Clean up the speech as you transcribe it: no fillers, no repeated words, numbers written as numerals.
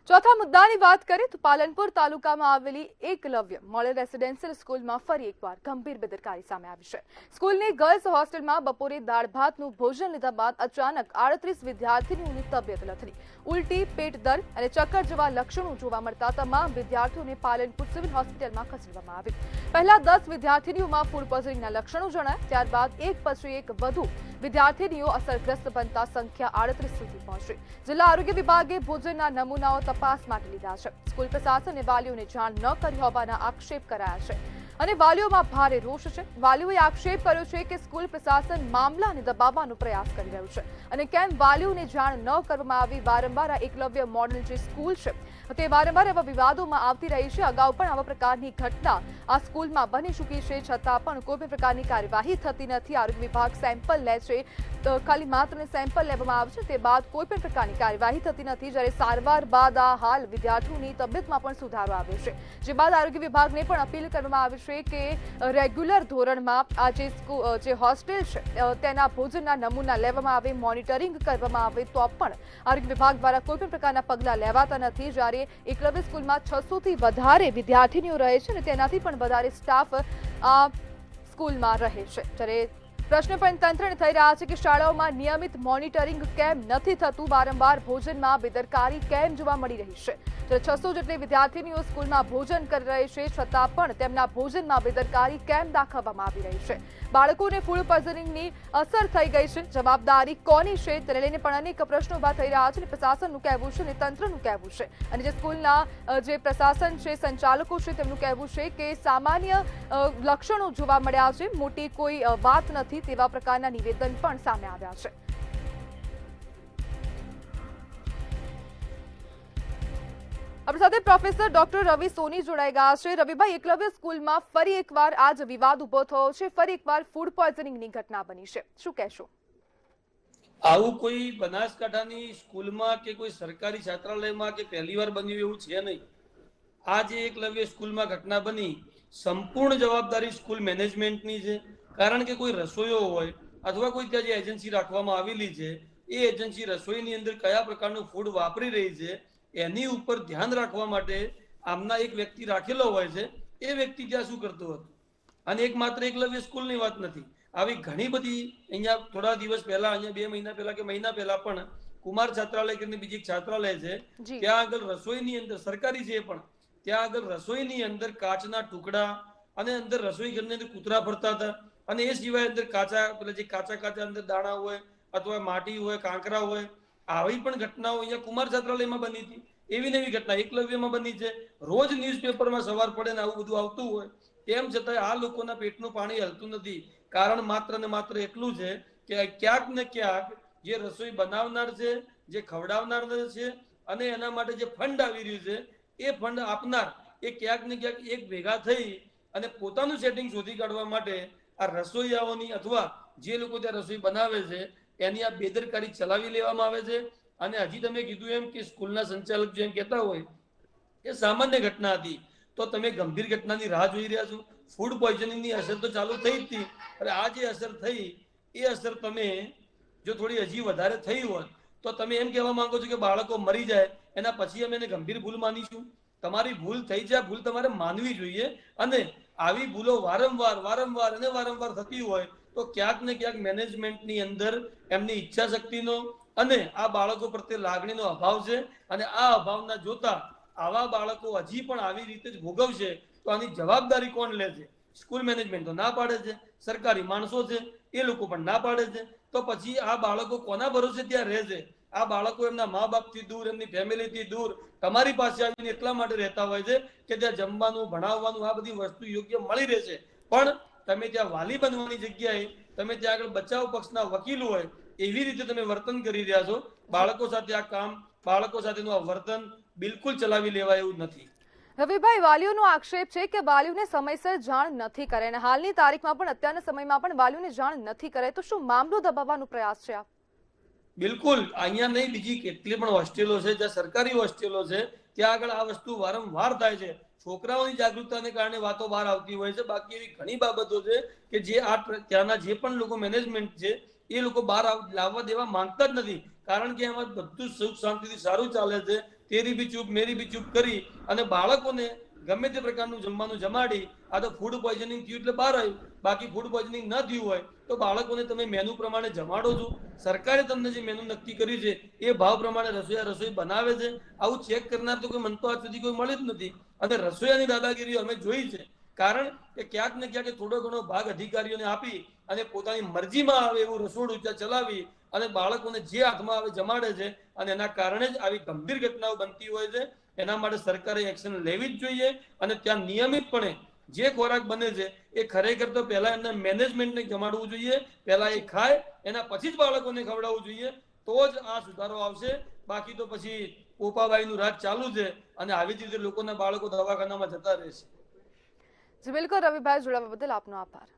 ચોથા મુદ્દાની વાત કરીએ તો પાલનપુર તાલુકામાં આવેલી એકલવ્ય મોડેલ રેસિડેન્શિયલ સ્કૂલમાં ફરી એકવાર ગંભીર બેદરકારી સામે આવી છે। સ્કૂલની ગર્લ્સ હોસ્ટેલમાં બપોરે દાળ ભાતનું ભોજન લીધા બાદ અચાનક 38 વિદ્યાર્થીનીઓની તબિયત લથડી, ઉલટી, પેટ દર્દ અને ચક્કર જેવા લક્ષણો જોવા મળતા તમામ વિદ્યાર્થીઓને પાલનપુર સિવિલ હોસ્પિટલમાં ખસેડવામાં આવી। પહેલા 10 વિદ્યાર્થીનીઓમાં ફૂડ પોઈઝનિંગના લક્ષણો જણાયા, ત્યારબાદ એક પછી એક વધુ વિદ્યાર્થીનીઓ અસરગ્રસ્ત બનતા સંખ્યા 38 સુધી પહોંચી। જિલ્લા આરોગ્ય વિભાગે ભોજનના નમૂનાઓ તપાસ માટે લીધા છે। સ્કૂલ પ્રશાસને વાલીઓને જાણ ન કરી હોવાના આક્ષેપ કરાયા છે અને વાલીઓમાં ભારે રોષ છે। વાલીઓએ આક્ષેપ કર્યો છે કે સ્કૂલ પ્રશાસન મામલાને દબાવવાનો પ્રયાસ કરી રહ્યું છે અને કેમ વાલીઓને જાણ ન કરવામાં આવી। વારંવાર આ એકલવ્ય મોડેલ જે સ્કૂલ છે તે વારંવાર એવા વિવાદોમાં આવતી રહી છે। અગાઉ પણ આવા પ્રકારની ઘટના આ સ્કૂલમાં બની ચૂકી છે, છતાં પણ કોઈ પણ પ્રકારની કાર્યવાહી થતી નથી। આરોગ્ય વિભાગ સેમ્પલ લે છે, ખાલી માત્ર સેમ્પલ લેવામાં આવે છે, તે બાદ કોઈ પણ પ્રકારની કાર્યવાહી થતી નથી। જ્યારે સારવાર બાદ આ હાલ વિદ્યાર્થીઓની તબિયતમાં પણ સુધારો આવ્યો છે, જે બાદ આરોગ્ય વિભાગને પણ અપીલ કરવામાં આવી છે કે રેગ્યુલર ધોરણમાં આ જે હોસ્ટેલ છે તેના ભોજનના નમૂના લેવામાં આવે, મોનિટરિંગ કરવામાં આવે, તો પણ આરોગ્ય વિભાગ દ્વારા કોઈ પણ પ્રકારના પગલાં લેવાતા નથી। જ્યારે એકલવ્ય સ્કૂલમાં 600 થી વધારે વિદ્યાર્થીનીઓ રહે છે અને તેનાથી પણ વધારે સ્ટાફ આ સ્કૂલમાં રહે છે। જ્યારે પ્રશ્ન પણ તંત્રને થઈ રહ્યા છે કે શાળાઓમાં નિયમિત મોનિટરિંગ કેમ નથી થતું, વારંવાર ભોજનમાં બેદરકારી કેમ જોવા મળી રહી છે। જ્યારે 600 જેટલી વિદ્યાર્થીનીઓ સ્કૂલમાં ભોજન કરી રહી છે, છતાં પણ તેમના ભોજનમાં બેદરકારી કેમ દાખવવામાં આવી રહી છે। બાળકોને ફૂડ પોઈઝનિંગની અસર થઈ ગઈ છે, જવાબદારી કોની છે તેને લઈને પણ અનેક પ્રશ્નો ઉભા થઈ રહ્યા છે અને પ્રશાસનનું કહેવું છે અને તંત્રનું કહેવું છે અને જે સ્કૂલના જે પ્રશાસન છે, સંચાલકો છે, તેમનું કહેવું છે કે સામાન્ય લક્ષણો જોવા મળ્યા છે, મોટી કોઈ વાત નથી, તેવા પ્રકારના નિવેદન પણ સામે આવ્યા છે। આપણી સાથે પ્રોફેસર ડોક્ટર રવિ સોની જોડાઈ ગયા છે। રવિભાઈ, એકલવ્ય સ્કૂલમાં ફરી એકવાર આ જ વિવાદ ઉભો થયો છે, ફરી એકવાર ફૂડ પોઈઝનિંગની ઘટના બની છે, શું કહેશો? આવું કોઈ બનાસકાંઠાની સ્કૂલમાં કે કોઈ સરકારી છાત્રાલયમાં કે પહેલીવાર બન્યું એવું છે નહીં। આ જે એકલવ્ય સ્કૂલમાં ઘટના બની, સંપૂર્ણ જવાબદારી સ્કૂલ મેનેજમેન્ટની છે। કારણ કે કોઈ રસોઈયો હોય અથવા કોઈ ત્યાં જે એજન્સી રાખવામાં આવેલી છે, એ એજન્સી રસોઈની અંદર કયા પ્રકારનું ફૂડ વાપરી રહી છે એની ઉપર ધ્યાન રાખવા માટે આમના એક વ્યક્તિ રાખેલો હોય છે। એ વ્યક્તિ ત્યાં શું કરતો હતો, અને એક માત્ર એકલવ્ય સ્કૂલની વાત નથી, આવી ઘણી બધી અહીંયા થોડા દિવસ પહેલા, અહીંયા 2 મહિના પહેલા કે મહિના પહેલા પણ કુમાર છાત્રાલય કરીને બીજી છાત્રાલય છે, ત્યાં આગળ રસોઈની અંદર સરકારી છે પણ ત્યાં આગળ રસોઈની અંદર કાચના ટુકડા અને અંદર રસોઈ ઘરની અંદર કૂતરા ફરતા હતા અને એ સિવાય અંદર કાચા અંદર દાણા હોય અથવા માટી હોય, કાંકરા હોય, આવી પણ ઘટનાઓ અહીંયા કુમાર છાત્રાલયમાં બની હતી। એવી નવી ઘટના એકલવ્યમાં બની છે। રોજ ન્યૂઝપેપરમાં સવાર પડે ને આવું બધું આવતું હોય, તેમ છતાં આ લોકોના પેટનું પાણી હલતું નથી। કારણ માત્ર ને માત્ર એટલું છે કે ક્યાંક ને ક્યાંક જે રસોઈ બનાવનાર છે, જે ખવડાવનાર છે અને એના માટે જે ફંડ આવી રહ્યું છે, એ ફંડ આપનાર એ ક્યાંક ને ક્યાંક એક ભેગા થઈ અને પોતાનું સેટિંગ શોધી કાઢવા માટે આ રસોઈયાઓની અથવા જે લોકો ત્યાં રસોઈ બનાવે છે એની આ બેદરકારી ચલાવી લેવામાં આવે છે। અને હજી તમે કીધું એમ કે સ્કૂલના સંચાલક જેમ કહેતા હોય કે સામાન્ય ઘટના હતી, તો તમે ગંભીર ઘટનાની રાહ જોઈ રહ્યા છો। ફૂડ પોઈઝનિંગની અસર તો ચાલુ થઈ જ હતી, અને આ જે અસર થઈ એ અસર તમે જો થોડી હજી વધારે થઈ હોત તો તમે એમ કહેવા માંગો છો કે બાળકો મરી જાય એના પછી અમે એને ગંભીર ભૂલ માનીશું? તમારી ભૂલ થઈ જાય, ભૂલ તમારે માનવી જોઈએ, અને આવી ભૂલો વારંવાર થતી હોય તો ક્યાંક ને ક્યાંક મેનેજમેન્ટની અંદર એમની ઈચ્છા શક્તિનો અને આ બાળકો પ્રત્યે લાગણીનો અભાવ છે। અને આ અભાવના જોતા આવા બાળકો હજી પણ આવી રીતે જ ભોગવશે તો આની જવાબદારી કોણ લે છે? સ્કૂલ મેનેજમેન્ટ તો ના પાડે છે, સરકારી માણસો છે એ લોકો પણ ના પાડે છે, તો પછી આ બાળકો કોના ભરોસે ત્યાં રહે છે? આ બાળકો એમના મા બાપથી દૂર, એમની ફેમિલીથી દૂર તમારી પાસે આવીને એટલા માટે રહેતા હોય છે કે ત્યાં જમવાનું, ભણાવવાનું, આ બધી વસ્તુ યોગ્ય મળી રહેશે, પણ તમે ત્યાં વાલી બનવાની જગ્યાએ તમે ત્યાં આગળ બચાવ પક્ષના વકીલ હોય એવી રીતે તમે વર્તન કરી રહ્યા છો। બાળકો સાથે આ કામ, બાળકો સાથેનું આ વર્તન બિલકુલ ચલાવી લેવાય એવું નથી। રવિભાઈ, વાલીઓનો આક્ષેપ છે કે વાલીઓને સમયસર જાણ નથી કરે અને હાલની તારીખમાં પણ, અત્યારના સમયમાં પણ વાલીઓને જાણ નથી કરે, તો શું મામલો દબાવવાનો પ્રયાસ છે? બિલકુલ અહીંયા નહીં, બીજી કેટલી પણ હોસ્ટેલો છે, જ્યાં સરકારી હોસ્ટેલો છે ત્યાં આગળ આ વસ્તુ વારંવાર થાય છે। છોકરાઓની જાગૃતતાને કારણે વાતો બહાર આવતી હોય છે, બાકી એવી ઘણી બાબતો છે કે જે આ ત્યાંના જે પણ લોકો મેનેજમેન્ટ છે એ લોકો બહાર લાવવા દેવા માંગતા જ નથી। કારણ કે એમાં બધું સુખ શાંતિથી સારું ચાલે છે, તેરી બી ચૂપ મેરી બી ચૂપ કરી અને બાળકોને ગમે તે પ્રકારનું જમવાનું જમાડી, આ તો ફૂડ પોઈઝનિંગ થયું એટલે બહાર આવ્યું, બાકી ફૂડ પોઈઝનિંગ ન થયું હોય તો બાળકોને તમે મેનુ પ્રમાણે જમાડો છો. સરકારે તમને જે મેનુ નક્કી કર્યું છે એ ભાવ પ્રમાણે રસોઈયા રસોઈ બનાવે છે. આવું ચેક કરનાર તો કોઈ મન તો આજ સુધી કોઈ મળી જ નથી. અને રસોઈયાની દાદાગીરી અમે જોઈ છે, કારણ કે ક્યાંક ને ક્યાંક થોડો ઘણો ભાગ અધિકારીઓને આપી અને પોતાની મરજીમાં આવે એવું રસોડું ચલાવી અને બાળકોને જે હાથમાં આવે જમાડે છે. અને એના કારણે જ આવી ગંભીર ઘટનાઓ બનતી હોય છે. એના માટે સરકારે એક્શન લેવી જ જોઈએ. અને ત્યાં નિયમિતપણે જે ખોરાક બને છે એ ખરેખર તો પહેલા એમને મેનેજમેન્ટને જમાડવું જોઈએ, પહેલા એ ખાય એના પછી જ બાળકોને ખવડાવવું જોઈએ. તો જ આ સુધારો આવશે. બાકી તો પછી પોપાબાઈનું રાજ ચાલુ છે અને આવી જ રીતે લોકોના બાળકો દવાખાનામાં જતા રહેશે. જી બિલકુલ રવિભાઈ, જોડાવા બદલ આપનો આભાર.